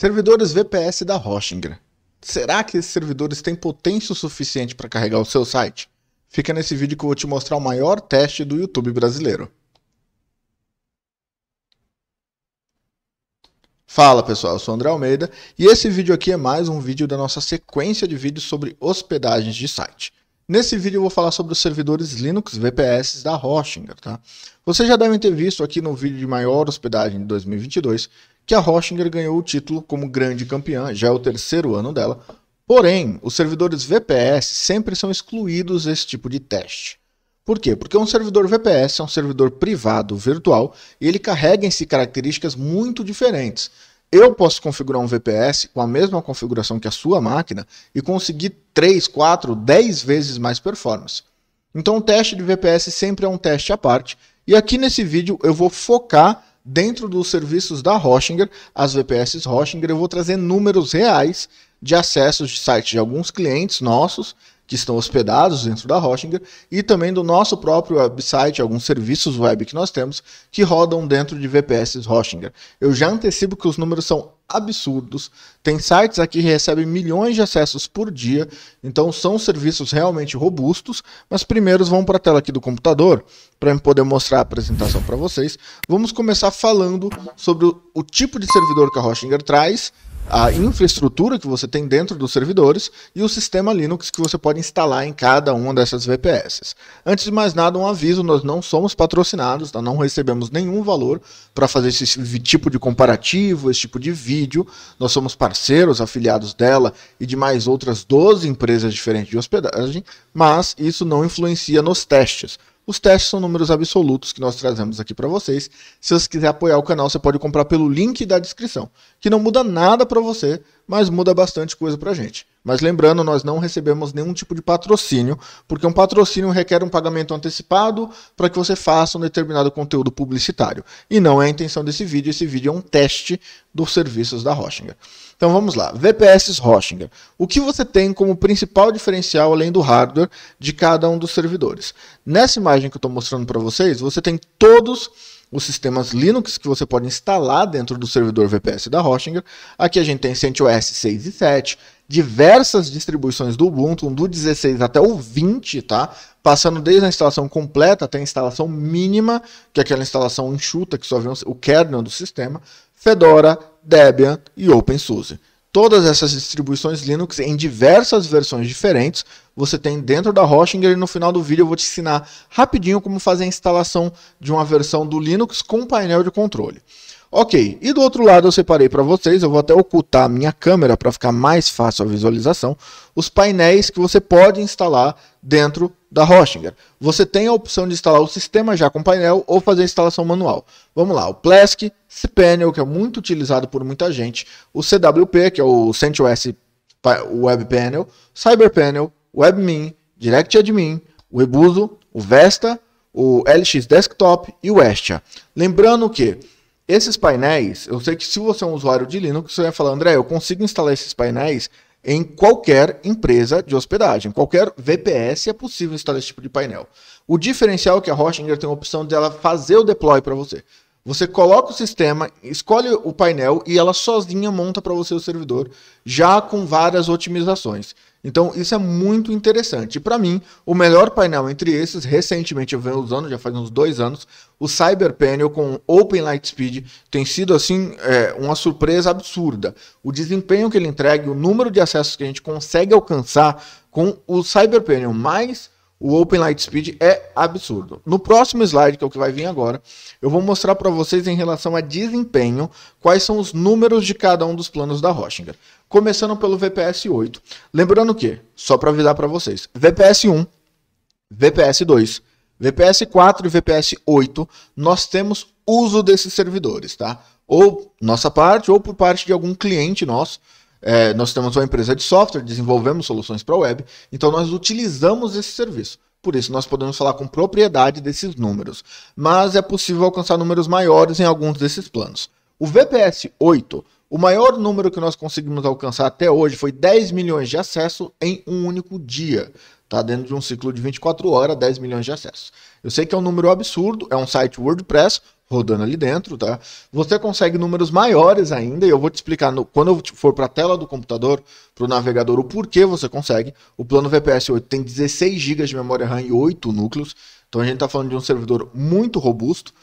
Servidores VPS da Hostinger. Será que esses servidores têm potência o suficiente para carregar o seu site? Fica nesse vídeo que eu vou te mostrar o maior teste do YouTube brasileiro. Fala pessoal, eu sou o André Almeida e esse vídeo aqui é mais um vídeo da nossa sequência de vídeos sobre hospedagens de site. Nesse vídeo eu vou falar sobre os servidores Linux VPS da Hostinger, tá? Vocês já devem ter visto aqui no vídeo de maior hospedagem de 2022 que a Hostinger ganhou o título como grande campeã, já é o terceiro ano dela, porém os servidores VPS sempre são excluídos desse tipo de teste. Por quê? Porque um servidor VPS é um servidor privado virtual e ele carrega em si características muito diferentes. Eu posso configurar um VPS com a mesma configuração que a sua máquina e conseguir 3, 4, 10 vezes mais performance. Então o teste de VPS sempre é um teste à parte. E aqui nesse vídeo eu vou focar dentro dos serviços da Hostinger, as VPS Hostinger, eu vou trazer números reais de acessos de sites de alguns clientes nossos que estão hospedados dentro da Hostinger e também do nosso próprio website, alguns serviços web que nós temos que rodam dentro de VPS Hostinger. Eu já antecipo que os números são absurdos, tem sites aqui que recebem milhões de acessos por dia, então são serviços realmente robustos, mas primeiro vamos para a tela aqui do computador para eu poder mostrar a apresentação para vocês. Vamos começar falando sobre o tipo de servidor que a Hostinger traz, a infraestrutura que você tem dentro dos servidores e o sistema Linux que você pode instalar em cada uma dessas VPS. Antes de mais nada, um aviso, nós não somos patrocinados, tá? Não recebemos nenhum valor para fazer esse tipo de comparativo, esse tipo de vídeo. Nós somos parceiros, afiliados dela e de mais outras 12 empresas diferentes de hospedagem, mas isso não influencia nos testes. Os testes são números absolutos que nós trazemos aqui para vocês. Se você quiser apoiar o canal, você pode comprar pelo link da descrição, que não muda nada para você, mas muda bastante coisa para a gente. Mas lembrando, nós não recebemos nenhum tipo de patrocínio, porque um patrocínio requer um pagamento antecipado para que você faça um determinado conteúdo publicitário. E não é a intenção desse vídeo, esse vídeo é um teste dos serviços da Hostinger. Então vamos lá, VPS Hostinger. O que você tem como principal diferencial além do hardware de cada um dos servidores? Nessa imagem que eu estou mostrando para vocês, você tem todos os sistemas Linux que você pode instalar dentro do servidor VPS da Hostinger. Aqui a gente tem CentOS 6 e 7, diversas distribuições do Ubuntu, do 16 até o 20, tá? Passando desde a instalação completa até a instalação mínima, que é aquela instalação enxuta que só vê o kernel do sistema, Fedora, Debian e OpenSUSE. Todas essas distribuições Linux em diversas versões diferentes você tem dentro da Hostinger e no final do vídeo eu vou te ensinar rapidinho como fazer a instalação de uma versão do Linux com painel de controle. Ok, e do outro lado eu separei para vocês, eu vou até ocultar a minha câmera para ficar mais fácil a visualização, os painéis que você pode instalar dentro da Hostinger. Você tem a opção de instalar o sistema já com painel ou fazer a instalação manual. Vamos lá, o Plesk, cPanel, que é muito utilizado por muita gente, o CWP, que é o CentOS Web Panel, CyberPanel, WebMin, DirectAdmin, o Ebuzo, o Vesta, o LX Desktop e o Estia. Lembrando que esses painéis, eu sei que se você é um usuário de Linux, você vai falar, André, eu consigo instalar esses painéis em qualquer empresa de hospedagem, qualquer VPS é possível instalar esse tipo de painel. O diferencial é que a Hostinger tem a opção de ela fazer o deploy para você. Você coloca o sistema, escolhe o painel e ela sozinha monta para você o servidor, já com várias otimizações. Então isso é muito interessante. E para mim, o melhor painel entre esses, recentemente eu venho usando, já faz uns 2 anos, o CyberPanel com Open Lightspeed tem sido assim uma surpresa absurda. O desempenho que ele entrega, o número de acessos que a gente consegue alcançar com o CyberPanel mais o Open Lightspeed é absurdo. No próximo slide, que é o que vai vir agora, eu vou mostrar para vocês em relação a desempenho, quais são os números de cada um dos planos da Hostinger. Começando pelo VPS 8. Lembrando que, só para avisar para vocês, VPS 1, VPS 2, VPS 4 e VPS 8, nós temos uso desses servidores, tá? Ou nossa parte, ou por parte de algum cliente nosso. Nós temos uma empresa de software, desenvolvemos soluções para web, então nós utilizamos esse serviço. Por isso nós podemos falar com propriedade desses números, mas é possível alcançar números maiores em alguns desses planos. O VPS 8, o maior número que nós conseguimos alcançar até hoje foi 10 milhões de acessos em um único dia. Tá dentro de um ciclo de 24 horas, 10 milhões de acessos. Eu sei que é um número absurdo, é um site WordPress rodando ali dentro, tá? Você consegue números maiores ainda, e eu vou te explicar quando eu for para a tela do computador, para o navegador, o porquê você consegue. O plano VPS 8 tem 16 GB de memória RAM e 8 núcleos, então a gente está falando de um servidor muito robusto.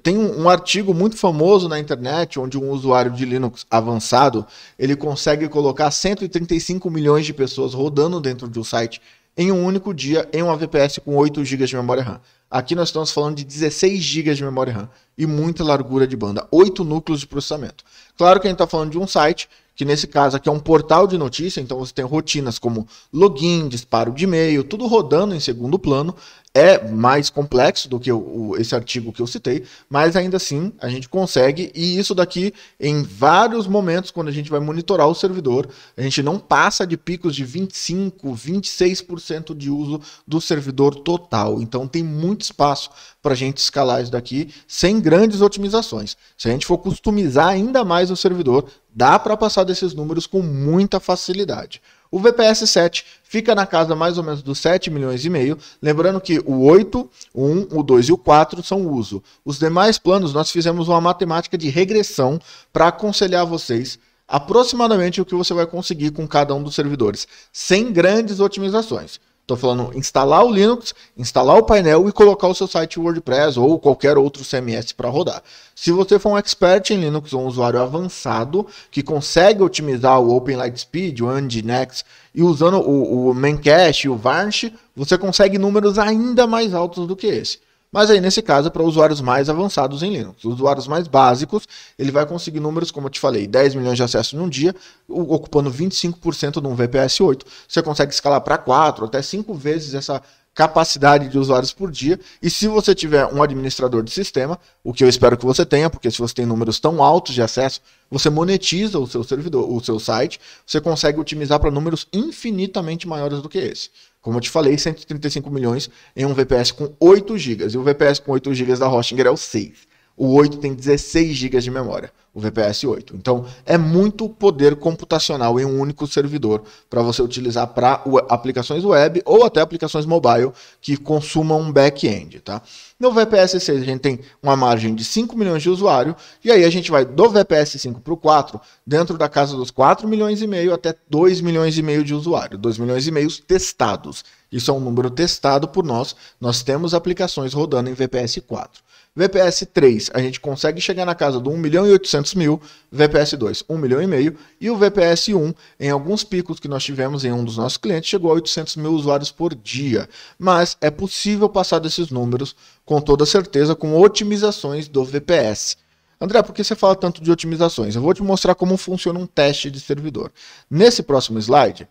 Tem um artigo muito famoso na internet, onde um usuário de Linux avançado, ele consegue colocar 135 milhões de pessoas rodando dentro de um site em um único dia, em uma VPS com 8 GB de memória RAM. Aqui nós estamos falando de 16 GB de memória RAM e muita largura de banda, 8 núcleos de processamento. Claro que a gente está falando de um site, que nesse caso aqui é um portal de notícia, então você tem rotinas como login, disparo de e-mail, tudo rodando em segundo plano. É mais complexo do que esse artigo que eu citei, mas ainda assim a gente consegue, e isso daqui em vários momentos, quando a gente vai monitorar o servidor, a gente não passa de picos de 25%, 26% de uso do servidor total. Então tem muito espaço para a gente escalar isso daqui sem grandes otimizações. Se a gente for customizar ainda mais o servidor, dá para passar desses números com muita facilidade. O VPS 7 fica na casa mais ou menos dos 7 milhões e meio, lembrando que o 8, o 1, o 2 e o 4 são uso. Os demais planos nós fizemos uma matemática de regressão para aconselhar vocês aproximadamente o que você vai conseguir com cada um dos servidores, sem grandes otimizações. Estou falando instalar o Linux, instalar o painel e colocar o seu site WordPress ou qualquer outro CMS para rodar. Se você for um expert em Linux ou um usuário avançado que consegue otimizar o Open Lightspeed, o Nginx e usando o Memcache e o Varnish, você consegue números ainda mais altos do que esse. Mas aí, nesse caso, é para usuários mais avançados em Linux. Os usuários mais básicos, ele vai conseguir números, como eu te falei, 10 milhões de acessos num dia, ocupando 25% de um VPS 8. Você consegue escalar para 4, até 5 vezes essa capacidade de usuários por dia. E se você tiver um administrador de sistema, o que eu espero que você tenha, porque se você tem números tão altos de acesso, você monetiza o seu servidor, o seu site, você consegue otimizar para números infinitamente maiores do que esse. Como eu te falei, 135 milhões em um VPS com 8 GB. E o VPS com 8 GB da Hostinger é o 6. O 8 tem 16 GB de memória, o VPS 8. Então, é muito poder computacional em um único servidor para você utilizar para aplicações web ou até aplicações mobile que consumam um back-end, tá? No VPS 6 a gente tem uma margem de 5 milhões de usuários, e aí a gente vai do VPS 5 para o 4, dentro da casa dos 4 milhões e meio até 2 milhões e meio de usuários, 2 milhões e meio testados. Isso é um número testado por nós temos aplicações rodando em VPS 4. VPS 3, a gente consegue chegar na casa do 1 milhão e 800 mil, VPS 2, 1 milhão e meio, e o VPS 1, em alguns picos que nós tivemos em um dos nossos clientes, chegou a 800 mil usuários por dia. Mas é possível passar desses números, com toda certeza, com otimizações do VPS. André, por que você fala tanto de otimizações? Eu vou te mostrar como funciona um teste de servidor. Nesse próximo slide,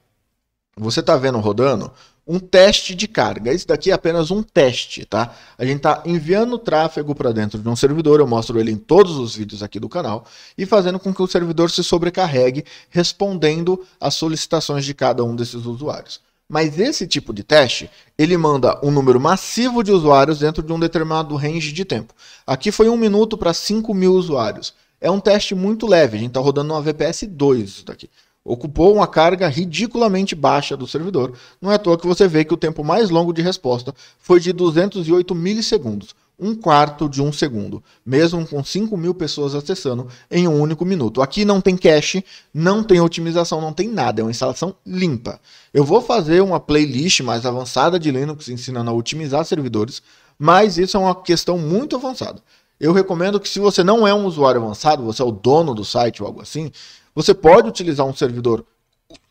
você está vendo rodando um teste de carga. Isso daqui é apenas um teste, tá? A gente está enviando tráfego para dentro de um servidor, eu mostro ele em todos os vídeos aqui do canal, e fazendo com que o servidor se sobrecarregue, respondendo às solicitações de cada um desses usuários. Mas esse tipo de teste, ele manda um número massivo de usuários dentro de um determinado range de tempo. Aqui foi 1 minuto para 5 mil usuários. É um teste muito leve, a gente está rodando uma VPS 2 isso daqui. Ocupou uma carga ridiculamente baixa do servidor. Não é à toa que você vê que o tempo mais longo de resposta foi de 208 milissegundos, 1/4 de um segundo, mesmo com 5 mil pessoas acessando em um único minuto. Aqui não tem cache, não tem otimização, não tem nada, é uma instalação limpa. Eu vou fazer uma playlist mais avançada de Linux ensinando a otimizar servidores, mas isso é uma questão muito avançada. Eu recomendo que, se você não é um usuário avançado, você é o dono do site ou algo assim, você pode utilizar um servidor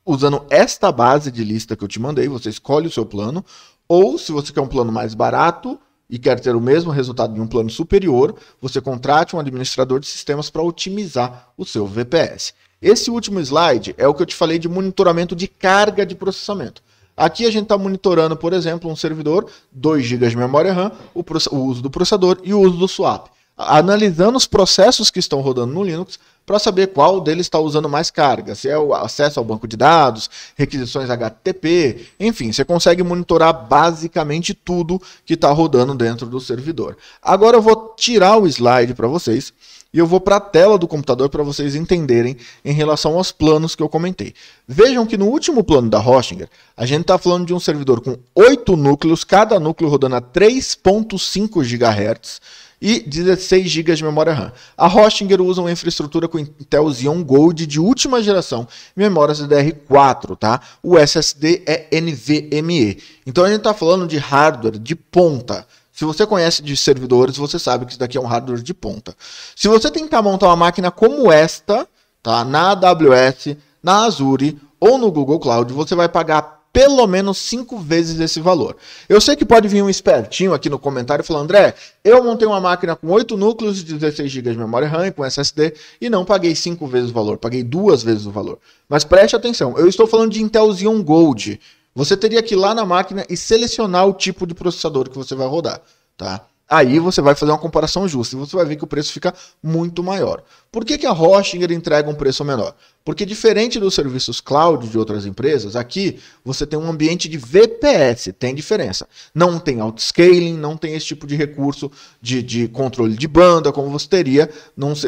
usando esta base de lista que eu te mandei, você escolhe o seu plano, ou se você quer um plano mais barato e quer ter o mesmo resultado de um plano superior, você contrate um administrador de sistemas para otimizar o seu VPS. Esse último slide é o que eu te falei de monitoramento de carga de processamento. Aqui a gente está monitorando, por exemplo, um servidor, 2 GB de memória RAM, o uso do processador e o uso do swap, analisando os processos que estão rodando no Linux para saber qual deles está usando mais carga, se é o acesso ao banco de dados, requisições HTTP, enfim, você consegue monitorar basicamente tudo que está rodando dentro do servidor. Agora eu vou tirar o slide para vocês e eu vou para a tela do computador para vocês entenderem em relação aos planos que eu comentei. Vejam que no último plano da Hostinger, a gente está falando de um servidor com 8 núcleos, cada núcleo rodando a 3.5 GHz, e 16 GB de memória RAM. A Hostinger usa uma infraestrutura com Intel Xeon Gold de última geração e memórias DDR4, tá? O SSD é NVMe. Então a gente está falando de hardware de ponta. Se você conhece de servidores, você sabe que isso daqui é um hardware de ponta. Se você tentar montar uma máquina como esta, tá? Na AWS, na Azure ou no Google Cloud, você vai pagar pelo menos 5 vezes esse valor. Eu sei que pode vir um espertinho aqui no comentário falando: André, eu montei uma máquina com 8 núcleos de 16 GB de memória RAM com SSD e não paguei 5 vezes o valor, paguei 2 vezes o valor. Mas preste atenção, eu estou falando de Intel Xeon Gold. Você teria que ir lá na máquina e selecionar o tipo de processador que você vai rodar, tá? Aí você vai fazer uma comparação justa e você vai ver que o preço fica muito maior. Por que a Hostinger entrega um preço menor? Porque diferente dos serviços cloud de outras empresas, aqui você tem um ambiente de VPS, tem diferença. Não tem autoscaling, não tem esse tipo de recurso de controle de banda, como você teria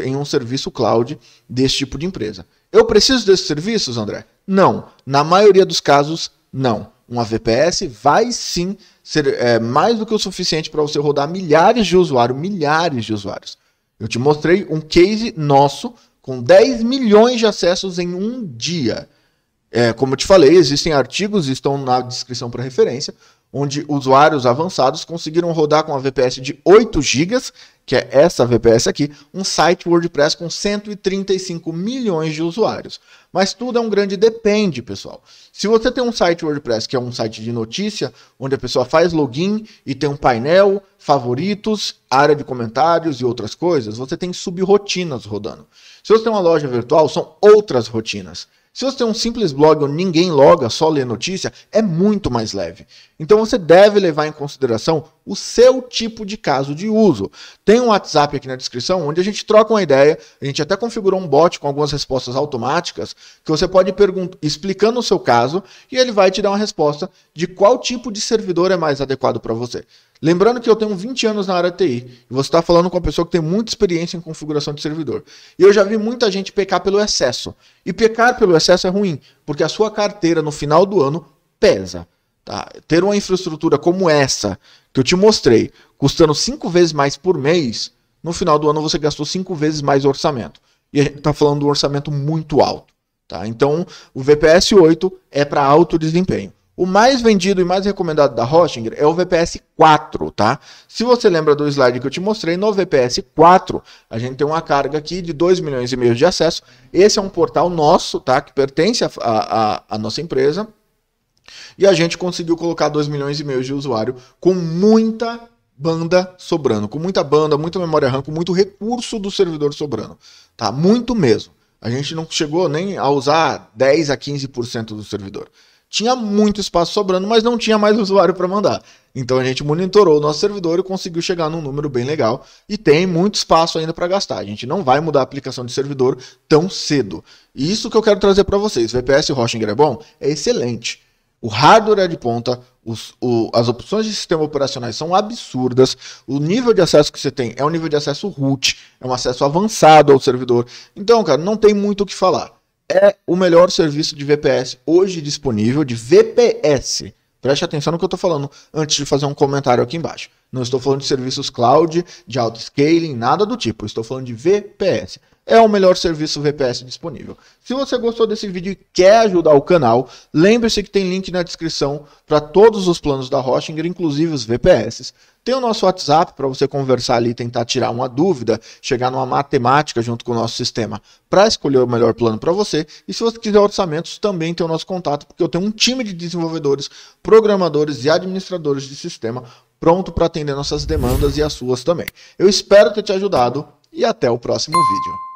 em um serviço cloud desse tipo de empresa. Eu preciso desses serviços, André? Não. Na maioria dos casos, não. Uma VPS vai sim ser mais do que o suficiente para você rodar milhares de usuários. Eu te mostrei um case nosso com 10 milhões de acessos em um dia. Como eu te falei, existem artigos, estão na descrição para referência, onde usuários avançados conseguiram rodar com uma VPS de 8 GB, que é essa VPS aqui, um site WordPress com 135 milhões de usuários. Mas tudo é um grande depende, pessoal. Se você tem um site WordPress que é um site de notícia, onde a pessoa faz login e tem um painel, favoritos, área de comentários e outras coisas, você tem sub-rotinas rodando. Se você tem uma loja virtual, são outras rotinas. Se você tem um simples blog onde ninguém loga, só lê notícia, é muito mais leve. Então você deve levar em consideração o seu tipo de caso de uso. Tem um WhatsApp aqui na descrição onde a gente troca uma ideia, a gente até configurou um bot com algumas respostas automáticas que você pode explicando o seu caso e ele vai te dar uma resposta de qual tipo de servidor é mais adequado para você. Lembrando que eu tenho 20 anos na área de TI e você está falando com uma pessoa que tem muita experiência em configuração de servidor. E eu já vi muita gente pecar pelo excesso. E pecar pelo excesso é ruim, porque a sua carteira no final do ano pesa. Tá? Ter uma infraestrutura como essa, que eu te mostrei, custando 5 vezes mais por mês, no final do ano você gastou 5 vezes mais orçamento. E a gente está falando de um orçamento muito alto. Tá? Então, o VPS 8 é para alto desempenho. O mais vendido e mais recomendado da Hostinger é o VPS 4, tá? Se você lembra do slide que eu te mostrei, no VPS 4, a gente tem uma carga aqui de 2 milhões e meio de acesso. Esse é um portal nosso, tá? Que pertence à nossa empresa. E a gente conseguiu colocar 2 milhões e meio de usuário com muita banda sobrando. Com muita banda, muita memória RAM, com muito recurso do servidor sobrando. Tá? Muito mesmo. A gente não chegou nem a usar 10 a 15% do servidor. Tinha muito espaço sobrando, mas não tinha mais usuário para mandar. Então a gente monitorou o nosso servidor e conseguiu chegar num número bem legal. E tem muito espaço ainda para gastar. A gente não vai mudar a aplicação de servidor tão cedo. E isso que eu quero trazer para vocês. VPS Hostinger é bom? É excelente. O hardware é de ponta, as opções de sistema operacionais são absurdas, o nível de acesso que você tem é um nível de acesso root, é um acesso avançado ao servidor. Então, cara, não tem muito o que falar. É o melhor serviço de VPS hoje disponível, de VPS. Preste atenção no que eu estou falando antes de fazer um comentário aqui embaixo. Não estou falando de serviços cloud, de autoscaling, nada do tipo. Estou falando de VPS. É o melhor serviço VPS disponível. Se você gostou desse vídeo e quer ajudar o canal, lembre-se que tem link na descrição para todos os planos da Hostinger, inclusive os VPS. Tem o nosso WhatsApp para você conversar ali e tentar tirar uma dúvida, chegar numa matemática junto com o nosso sistema para escolher o melhor plano para você. E se você quiser orçamentos, também tem o nosso contato, porque eu tenho um time de desenvolvedores, programadores e administradores de sistema pronto para atender nossas demandas e as suas também. Eu espero ter te ajudado e até o próximo vídeo.